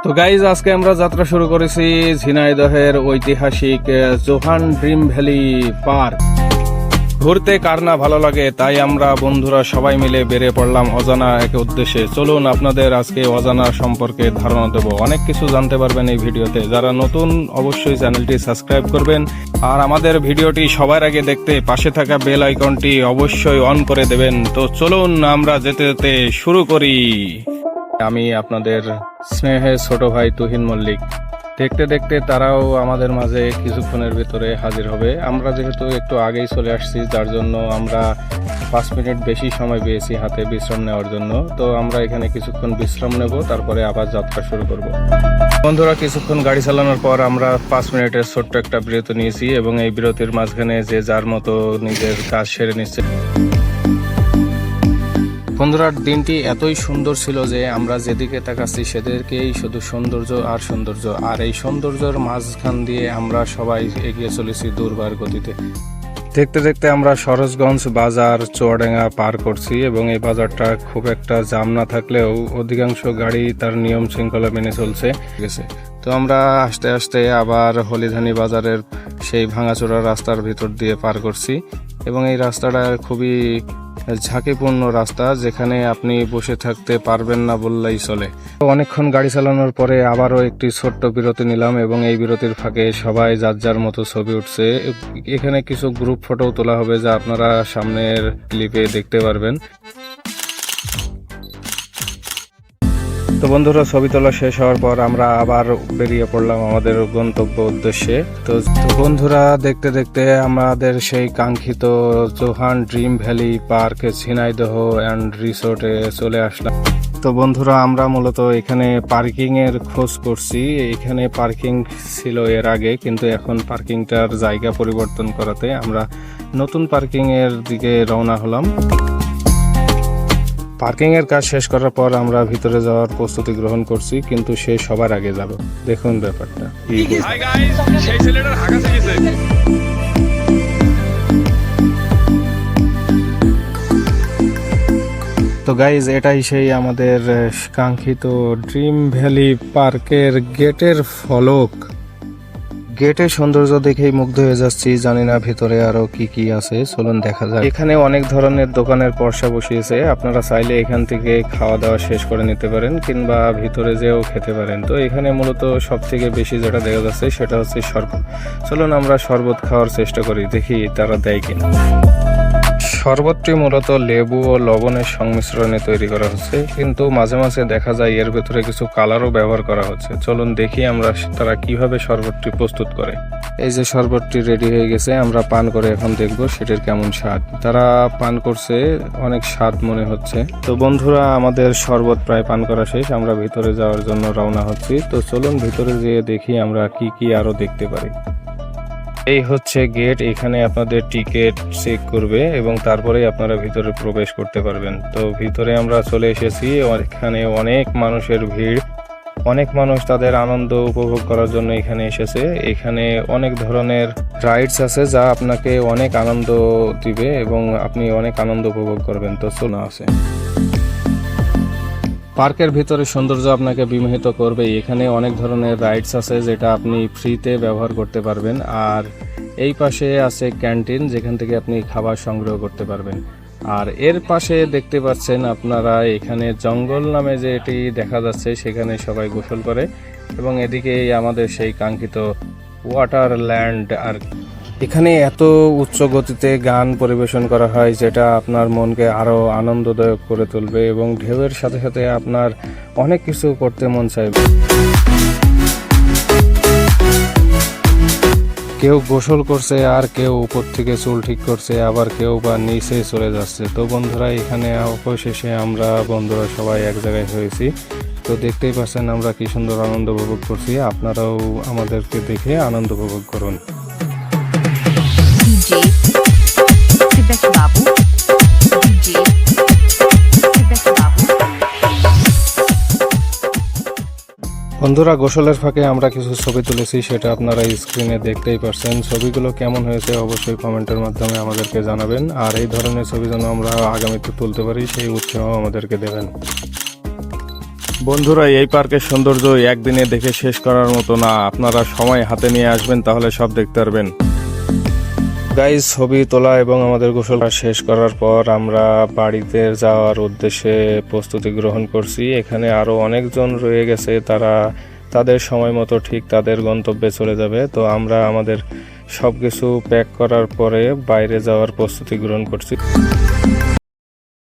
তো গাইজ আজকে আমরা যাত্রা শুরু করেছি ঝিনাইদহের ঐতিহাসিক জোহান ড্রিম ভ্যালি পার্ক। ঘুরতে কার না ভালো লাগে, তাই আমরা বন্ধুরা সবাই মিলে বেরিয়ে পড়লাম অজানা এক উদ্দেশ্যে। চলুন আপনাদের আজকে অজানা সম্পর্কে ধারণা দেব। অনেক কিছু জানতে পারবেন এই ভিডিওতে। যারা নতুন অবশ্যই চ্যানেলটি সাবস্ক্রাইব করবেন, আর আমাদের ভিডিওটি সবার আগে দেখতে পাশে থাকা বেল আইকনটি অবশ্যই অন করে দেবেন। তো চলুন আমরা যেতে যেতে শুরু করি। আমি আপনাদের স্নেহের ছোট ভাই তুহিন মল্লিক। দেখতে দেখতে তারাও আমাদের মাঝে কিছুক্ষণের ভিতরে হাজির হবে। আমরা যেহেতু একটু আগেই চলে আসছি, যার জন্য আমরা 5 মিনিট বেশি সময় পেয়েছি হাতে বিশ্রাম নেওয়ার জন্য। তো আমরা এখানে কিছুক্ষণ বিশ্রাম নেব, তারপরে আবার যাত্রা শুরু করব। বন্ধুরা, কিছুক্ষণ গাড়ি চালানোর পর আমরা 5 মিনিটের ছোট্ট একটা বিরতি নিয়েছি এবং এই বিরতির মাঝখানে যে যার মতো নিজের কাজ সেরে নিচ্ছে। বন্ধুরা, দিনটি এতই সুন্দর ছিল যে আমরা যেদিকে তাকাচ্ছি সেদিকেই শুধু সৌন্দর্য আর সৌন্দর্য। আর এই সৌন্দর্যের মাঝখান দিয়ে আমরা সবাই এগিয়ে চলেছি দুর্বার গতিতে। দেখতে দেখতে আমরা সরোজগঞ্জ বাজার চুয়াডাঙ্গা পার করছি এবং এই বাজারটা খুব একটা জাম না থাকলেও অধিকাংশ গাড়ি তার নিয়ম শৃঙ্খলা মেনে চলছে। তো আমরা আস্তে আস্তে আবার হলিধানি বাজারের সেই ভাঙাচোরা রাস্তার ভিতর দিয়ে পার করছি এবং এই রাস্তাটা খুবই ঝাঁকিপূর্ণ রাস্তা, যেখানে আপনি বসে থাকতে পারবেন না বললেই চলে। অনেকক্ষণ গাড়ি চালানোর পরে আবারও একটি ছোট্ট বিরতি নিলাম এবং এই বিরতির ফাঁকে সবাই যার যার মতো ছবি উঠছে। এখানে কিছু গ্রুপ ফটো তোলা হবে, যা আপনারা সামনের ক্লিপে দেখতে পারবেন। তো বন্ধুরা, ছবি তোলা শেষ হওয়ার পর আমরা আবার বেরিয়ে পড়লাম আমাদের গন্তব্য উদ্দেশ্যে। তো বন্ধুরা, দেখতে দেখতে আমাদের সেই কাঙ্ক্ষিত Johan dream valley park Jhenaidah and রিসোর্টে চলে আসলাম। তো বন্ধুরা, আমরা মূলত এখানে পার্কিং এর খোঁজ করছি। এখানে পার্কিং ছিল এর আগে, কিন্তু এখন পার্কিংটার জায়গা পরিবর্তন করাতে আমরা নতুন পার্কিং এর দিকে রওনা হলাম। পার্কিং এর কাজ শেষ করার পর আমরা ভিতরে যাওয়ার প্রস্তুতি গ্রহণ করছি, কিন্তু সে সবার আগে যাবে। দেখুন ব্যাপারটা। তো গাইজ, এটাই সেই আমাদের কাঙ্ক্ষিত ড্রিম ভ্যালি পার্কের গেটের ফলক। গেটের সৌন্দর্য দেখেই মুগ্ধ হয়ে যাচ্ছি। জানি না ভিতরে আরো কি কি আছে, চলুন দেখা যায়। এখানে অনেক ধরনের দোকানের পসরা বসিয়েছে। আপনারা চাইলে এখান থেকে খাওয়া দাওয়া শেষ করে নিতে পারেন কিংবা ভিতরে যেও খেতে পারেন। তো এখানে মূলত সব থেকে বেশি যেটা দেখা যাচ্ছে সেটা হচ্ছে শরবত। চলুন আমরা শরবত খাওয়ার চেষ্টা করি, দেখি তারা দেয় কিনা। শরবতটি মূলত লেবু ও লবণের সংমিশ্রণে তৈরি করা হচ্ছে, কিন্তু মাঝে মাঝে দেখা যায় এর ভেতরে কিছু কালারও ব্যবহার করা হচ্ছে। চলুন দেখি আমরা তারা কিভাবে শরবতটি প্রস্তুত করে। এই যে শরবতটি রেডি হয়ে গেছে, আমরা পান করে এখন দেখব সেটির কেমন স্বাদ। তারা পান করছে, অনেক স্বাদ মনে হচ্ছে। তো বন্ধুরা, আমাদের শরবত প্রায় পান করা শেষ। আমরা ভিতরে যাওয়ার জন্য রওনা হচ্ছি। তো চলুন ভিতরে যেয়ে দেখি আমরা কি কি আরো দেখতে পারি। এই হচ্ছে গেট। এখানে আপনাদের টিকিট চেক করবে এবং তারপরেই আপনারা ভিতরে প্রবেশ করতে পারবেন। তো ভিতরে আমরা চলে এসেছি। এখানে অনেক মানুষের ভিড়। অনেক মানুষ তাদের আনন্দ উপভোগ করার জন্য এখানে এসেছে। এখানে অনেক ধরনের রাইডস আছে যা আপনাকে অনেক আনন্দ দিবে এবং আপনি অনেক আনন্দ উপভোগ করবেন। তো শোনা আছে পার্কের ভিতরে সৌন্দর্য আপনাকে বিমোহিত করবে। এখানে অনেক ধরনের রাইডস আছে যেটা আপনি ফ্রিতে ব্যবহার করতে পারবেন। আর এই পাশে আছে ক্যান্টিন, যেখান থেকে আপনি খাবার সংগ্রহ করতে পারবেন। আর এর পাশে দেখতে পাচ্ছেন আপনারা, এখানে জঙ্গল নামে যে এটি দেখা যাচ্ছে, সেখানে সবাই গোসল করে এবং এদিকে আমাদের সেই কাঙ্ক্ষিত ওয়াটার ল্যান্ড। আর এখানে এত উচ্চ গতিতে গান পরিবেশন করা হয় যেটা আপনার মনকে আরো আনন্দদায়ক করে তুলবে এবং ঢেউয়ের সাথে সাথে আপনার অনেক কিছু করতে মন চাইবে। কেউ গোসল করছে, আর কেউ উপর থেকে চুল ঠিক করছে, আবার কেউ বা নিচে চলে যাচ্ছে। তো বন্ধুরা, এখানে অবশেষে আমরা বন্ধুরা সবাই এক জায়গায় হয়েছি। তো দেখতেই পাচ্ছেন আমরা কি সুন্দর আনন্দ উপভোগ করছি। আপনারাও আমাদেরকে দেখে আনন্দ উপভোগ করুন। বন্ধুরা, গোসলের ফাঁকে আমরা কিছু ছবি তুলেছি, সেটা আপনারা স্ক্রিনে দেখতেই পাচ্ছেন। ছবিগুলো কেমন হয়েছে অবশ্যই কমেন্টের মাধ্যমে আমাদেরকে জানাবেন। আর এই ধরনের ছবি যেন আমরা আগামীতে তুলতে পারি সেই উৎসাহ আমাদেরকে দেবেন। বন্ধুরা, এই পার্কের সৌন্দর্য একদিনে দেখে শেষ করার মতো না। আপনারা সময় হাতে নিয়ে আসবেন, তাহলে সব দেখতে পারবেন। গাইজ, ছবি তোলা এবং আমাদের গোসল শেষ করার পর আমরা বাড়িতে যাওয়ার উদ্দেশ্যে প্রস্তুতি গ্রহণ করছি। এখানে আরো অনেকজন রয়ে গেছে, তারা তাদের সময় মতো ঠিক তাদের গন্তব্যে চলে যাবে। তো আমরা আমাদের সবকিছু প্যাক করার পরে বাইরে যাওয়ার প্রস্তুতি গ্রহণ করছি।